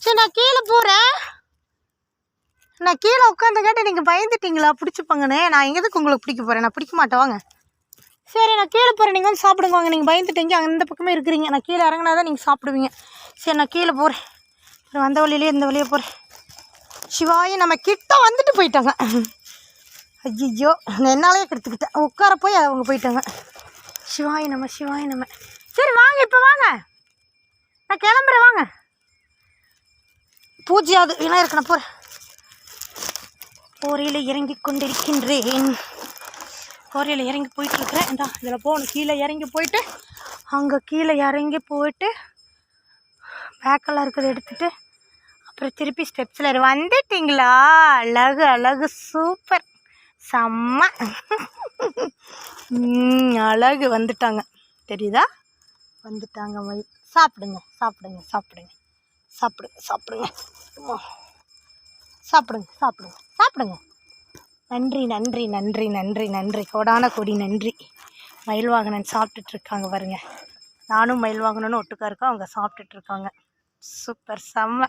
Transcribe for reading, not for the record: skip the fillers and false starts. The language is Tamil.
சரி நான் கீழே போகிறேன். நான் கீழே உட்காந்துக்காட்டி நீங்கள் பயந்துட்டீங்களா பிடிச்சிப்பாங்கன்னு? நான் எதுக்கு உங்களுக்கு பிடிக்க போகிறேன்? நான் பிடிக்க மாட்டேன் வாங்க. சரி நான் கீழே போகிறேன், நீங்கள் வந்து சாப்பிடுங்க வாங்க. நீங்கள் பயந்துட்டீங்க, அந்த பக்கமே இருக்கிறீங்க. நான் கீழே இறங்கினா தான் நீங்கள் சாப்பிடுவீங்க. சரி நான் கீழே போகிறேன். அந்த வழியிலே இந்த வழியே போகிறேன். சிவாயி நம்ம கிட்ட வந்துட்டு போயிட்டாங்க. ஐயோ நான் என்னாலே கெடுத்துக்கிட்டேன். உட்கார போய் அவங்க போயிட்டாங்க. சிவாயி நம்ம சிவாயி நம்ம. சரி வாங்க இப்போ வாங்க, நான் கிளம்புறேன் வாங்க. பூஜையாது விநாயகருக்கு நான் போகிறேன். போரையில் இறங்கி கொண்டிருக்கின்றேன். போரையில் இறங்கி போயிட்டுருக்குறேன். இந்தா இதில் போகணும். கீழே இறங்கி போயிட்டு அங்கே கீழே இறங்கி போயிட்டு பேக்கெல்லாம் இருக்கிறத எடுத்துகிட்டு அப்புறம் திருப்பி ஸ்டெப்ஸில் வந்துட்டிங்களா? அழகு அழகு சூப்பர் செம்ம. அழகு வந்துட்டாங்க தெரியுதா? வந்துட்டாங்க. மயில் சாப்பிடுங்க சாப்பிடுங்க சாப்பிடுங்க சாப்பிடுங்க சாப்பிடுங்க சாப்பிடுங்க சாப்பிடுங்க சாப்பிடுங்க. நன்றி நன்றி நன்றி நன்றி நன்றி, கோடான கோடி நன்றி. மயில் வாகனன் சாப்பிட்டுட்ருக்காங்க பாருங்க. நானும் மயில் வாகனன்னு ஒட்டுக்கா இருக்கோம். அவங்க சாப்பிட்டுட்ருக்காங்க. சூப்பர் செம்ம.